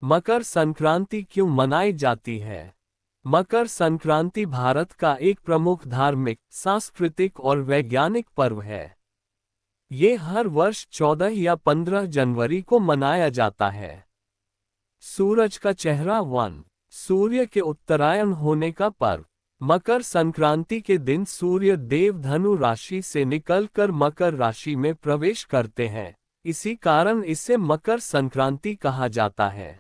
मकर संक्रांति क्यों मनाई जाती है? मकर संक्रांति भारत का एक प्रमुख धार्मिक, सांस्कृतिक और वैज्ञानिक पर्व है। ये हर वर्ष 14 या 15 जनवरी को मनाया जाता है। सूरज का चेहरा वन, सूर्य के उत्तरायण होने का पर्व। मकर संक्रांति के दिन सूर्य देव धनु राशि से निकलकर मकर राशि में प्रवेश करते हैं, इसी कारण इसे मकर संक्रांति कहा जाता है।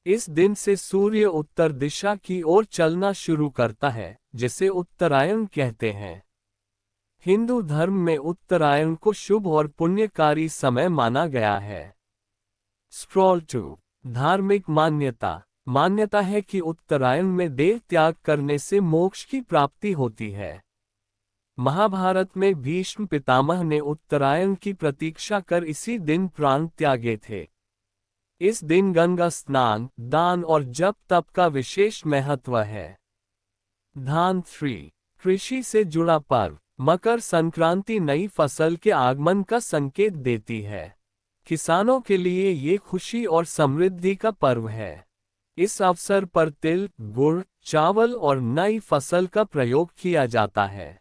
इस दिन से सूर्य उत्तर दिशा की ओर चलना शुरू करता है, जिसे उत्तरायण कहते हैं। हिंदू धर्म में उत्तरायण को शुभ और पुण्यकारी समय माना गया है। स्क्रॉल 2। धार्मिक मान्यता है कि उत्तरायण में देह त्याग करने से मोक्ष की प्राप्ति होती है। महाभारत में भीष्म पितामह ने उत्तरायण की प्रतीक्षा कर इसी दिन प्राण त्यागे थे। इस दिन गंगा स्नान, दान और जप तप का विशेष महत्व है। धान 3। कृषि से जुड़ा पर्व। मकर संक्रांति नई फसल के आगमन का संकेत देती है। किसानों के लिए ये खुशी और समृद्धि का पर्व है। इस अवसर पर तिल, गुड़, चावल और नई फसल का प्रयोग किया जाता है।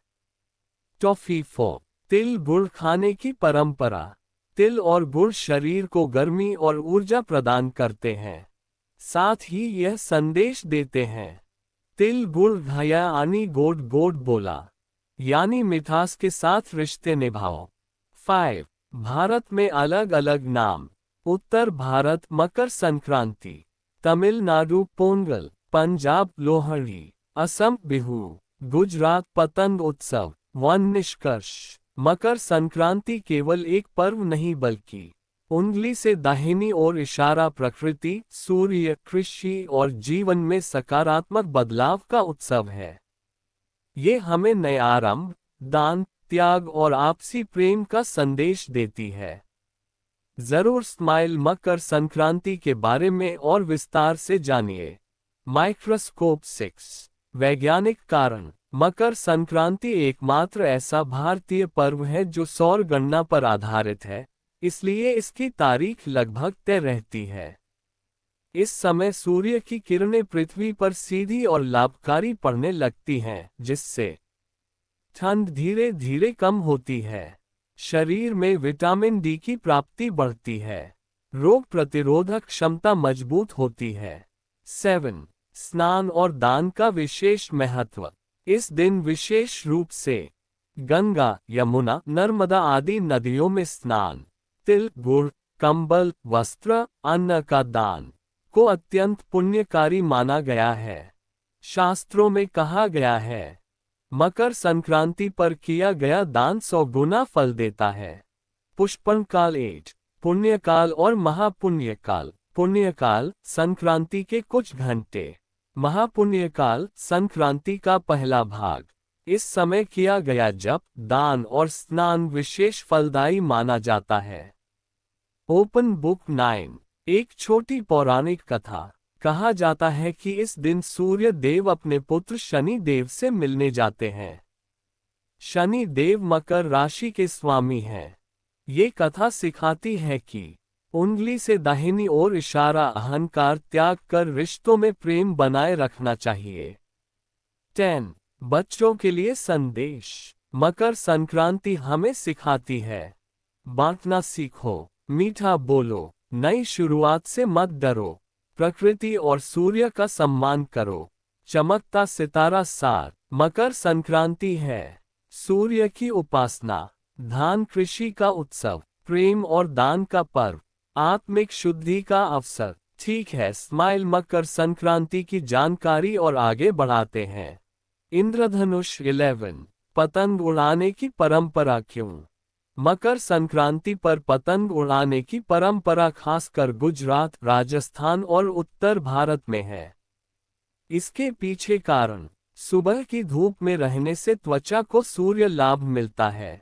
टॉफी 4। तिल गुड़ खाने की परंपरा। तिल और गुड़ शरीर को गर्मी और ऊर्जा प्रदान करते हैं। साथ ही यह संदेश देते हैं, तिल गुड़ घाया आनी गोड गोड बोला, यानी मिठास के साथ रिश्ते निभाओ। 5। भारत में अलग अलग नाम। उत्तर भारत मकर संक्रांति, तमिलनाडु पोंगल, पंजाब लोहड़ी, असम बिहू, गुजरात पतंग उत्सव। वन निष्कर्ष, मकर संक्रांति केवल एक पर्व नहीं बल्कि उंगली से दाहिनी ओर इशारा प्रकृति, सूर्य, कृषि और जीवन में सकारात्मक बदलाव का उत्सव है। ये हमें नए आरंभ, दान, त्याग और आपसी प्रेम का संदेश देती है। जरूर स्माइल मकर संक्रांति के बारे में और विस्तार से जानिए। माइक्रोस्कोप 6। वैज्ञानिक कारण। मकर संक्रांति एकमात्र ऐसा भारतीय पर्व है जो सौर गणना पर आधारित है, इसलिए इसकी तारीख लगभग तय रहती है। इस समय सूर्य की किरणें पृथ्वी पर सीधी और लाभकारी पड़ने लगती हैं, जिससे ठंड धीरे धीरे कम होती है, शरीर में विटामिन डी की प्राप्ति बढ़ती है, रोग प्रतिरोधक क्षमता मजबूत होती है। 7। स्नान और दान का विशेष महत्व। इस दिन विशेष रूप से गंगा, यमुना, नर्मदा आदि नदियों में स्नान, तिल, गुड़, कंबल, वस्त्र, अन्न का दान को अत्यंत पुण्यकारी माना गया है। शास्त्रों में कहा गया है, मकर संक्रांति पर किया गया दान 100 गुना फल देता है। पुष्पन काल 8। पुण्यकाल और महापुण्यकाल। पुण्यकाल संक्रांति के कुछ घंटे, महापुण्यकाल संक्रांति का पहला भाग। इस समय किया गया जप, दान और स्नान विशेष फलदायी माना जाता है। Open book 9। एक छोटी पौराणिक कथा। कहा जाता है कि इस दिन सूर्य देव अपने पुत्र शनि देव से मिलने जाते हैं। शनि देव मकर राशि के स्वामी हैं। ये कथा सिखाती है कि उंगली से दाहिनी ओर इशारा अहंकार त्याग कर रिश्तों में प्रेम बनाए रखना चाहिए। 10। बच्चों के लिए संदेश। मकर संक्रांति हमें सिखाती है, बांटना सीखो, मीठा बोलो, नई शुरुआत से मत डरो, प्रकृति और सूर्य का सम्मान करो। चमकता सितारा सार। मकर संक्रांति है सूर्य की उपासना, धान कृषि का उत्सव, प्रेम और दान का पर्व, आत्मिक शुद्धि का अवसर। ठीक है, स्माइल मकर संक्रांति की जानकारी और आगे बढ़ाते हैं। इंद्रधनुष 11। पतंग उड़ाने की परंपरा क्यों? मकर संक्रांति पर पतंग उड़ाने की परंपरा खासकर गुजरात, राजस्थान और उत्तर भारत में है। इसके पीछे कारण, सुबह की धूप में रहने से त्वचा को सूर्य लाभ मिलता है।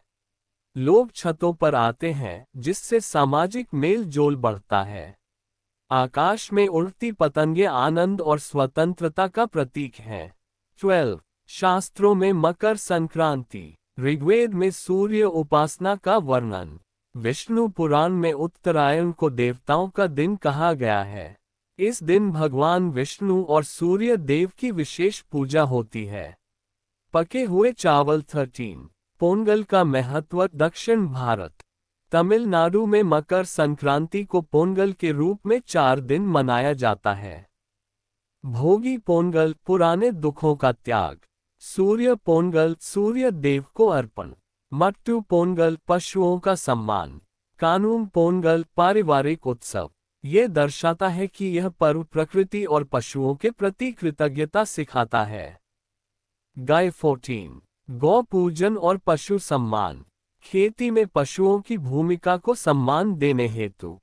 लोग छतों पर आते हैं, जिससे सामाजिक मेल जोल बढ़ता है। आकाश में उड़ती पतंगें आनंद और स्वतंत्रता का प्रतीक हैं। 12। शास्त्रों में मकर संक्रांति। ऋग्वेद में सूर्य उपासना का वर्णन। विष्णु पुराण में उत्तरायण को देवताओं का दिन कहा गया है। इस दिन भगवान विष्णु और सूर्य देव की विशेष पूजा होती है। पके हुए चावल 13। पोंगल का महत्व। दक्षिण भारत तमिलनाडु में मकर संक्रांति को पोंगल के रूप में 4 दिन मनाया जाता है। भोगी पोंगल पुराने दुखों का त्याग। सूर्य पोंगल सूर्य देव को अर्पण। मट्टू पोंगल पशुओं का सम्मान। कानूम पोंगल पारिवारिक उत्सव। ये दर्शाता है कि यह पर्व प्रकृति और पशुओं के प्रति कृतज्ञता सिखाता है। गाय 14। गौ पूजन और पशु सम्मान। खेती में पशुओं की भूमिका को सम्मान देने हेतु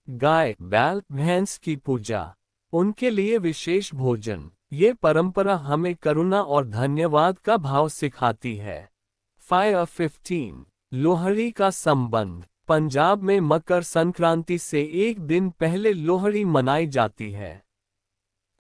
गाय बैल भैंस की पूजा, उनके लिए विशेष भोजन। ये परंपरा हमें करुणा और धन्यवाद का भाव सिखाती है। 15। लोहड़ी का संबंध। पंजाब में मकर संक्रांति से एक दिन पहले लोहड़ी मनाई जाती है।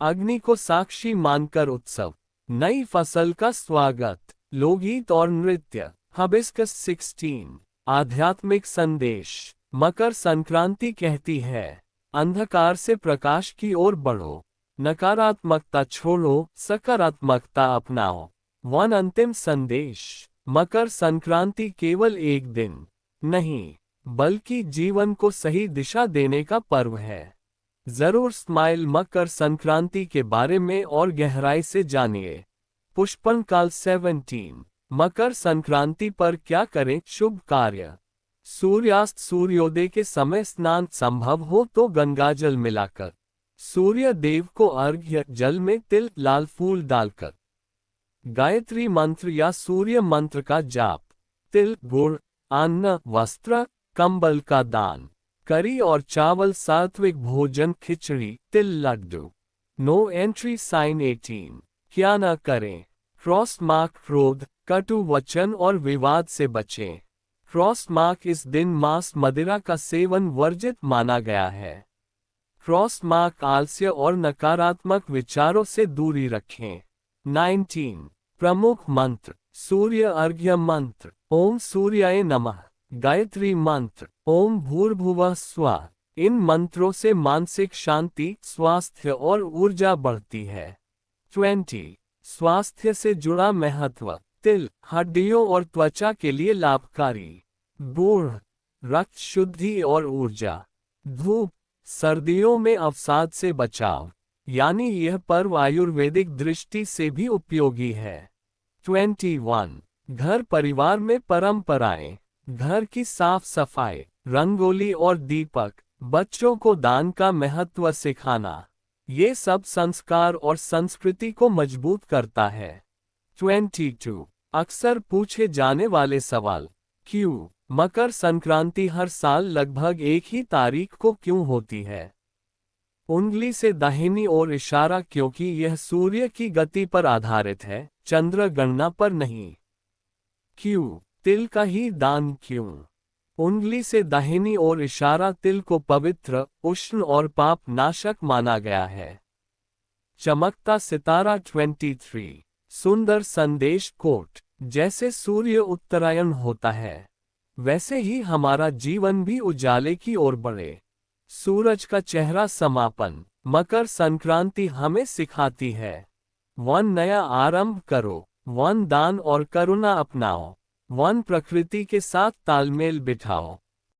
अग्नि को साक्षी मानकर उत्सव, नई फसल का स्वागत, लोकगीत और नृत्य। हिबिस्कस 16। आध्यात्मिक संदेश। मकर संक्रांति कहती है, अंधकार से प्रकाश की ओर बढ़ो, नकारात्मकता छोड़ो, सकारात्मकता अपनाओ। अंतिम संदेश। मकर संक्रांति केवल एक दिन नहीं, बल्कि जीवन को सही दिशा देने का पर्व है। जरूर स्माइल मकर संक्रांति के बारे में और गहराई से जानिए। पुष्पन काल 17। मकर संक्रांति पर क्या करें? शुभ कार्य। सूर्यास्त सूर्योदय के समय स्नान, संभव हो तो गंगाजल मिलाकर। सूर्य देव को अर्घ्य, जल में तिल लाल फूल डालकर। गायत्री मंत्र या सूर्य मंत्र का जाप। तिल गुड़, अन्न, वस्त्र, कंबल का दान। करी और चावल सात्विक भोजन, खिचड़ी, तिल लड्डू। No entry sign 18। क्या न करें? क्रॉस मार्क क्रोध, कटु वचन और विवाद से बचें। क्रॉस मार्क इस दिन मांस मदिरा का सेवन वर्जित माना गया है। क्रॉस मार्क आलस्य और नकारात्मक विचारों से दूरी रखें। 19। प्रमुख मंत्र। सूर्य अर्घ्य मंत्र, ओम सूर्याय नमः। गायत्री मंत्र, ओम भूर्भुवः स्वः। इन मंत्रों से मानसिक शांति, स्वास्थ्य और ऊर्जा बढ़ती है। 20। स्वास्थ्य से जुड़ा महत्व। तिल हड्डियों और त्वचा के लिए लाभकारी। गुड़ रक्त शुद्धि और ऊर्जा। धूप सर्दियों में अवसाद से बचाव, यानी यह पर्व आयुर्वेदिक दृष्टि से भी उपयोगी है। 21। घर परिवार में परंपराएं। घर की साफ सफाई, रंगोली और दीपक, बच्चों को दान का महत्व सिखाना, ये सब संस्कार और संस्कृति को मजबूत करता है। 22। अक्सर पूछे जाने वाले सवाल। क्यों मकर संक्रांति हर साल लगभग एक ही तारीख को क्यों होती है? उंगली से दाहिनी ओर इशारा, क्योंकि यह सूर्य की गति पर आधारित है, चंद्र गणना पर नहीं। क्यों तिल का ही दान? क्यों उंगली से दाहिनी ओर इशारा? तिल को पवित्र, उष्ण और पाप नाशक माना गया है। चमकता सितारा 23। सुंदर संदेश कोट। जैसे सूर्य उत्तरायण होता है, वैसे ही हमारा जीवन भी उजाले की ओर बढ़े। सूरज का चेहरा समापन। मकर संक्रांति हमें सिखाती है, नया आरंभ करो, दान और करुणा अपनाओ, प्रकृति के साथ तालमेल बिठाओ।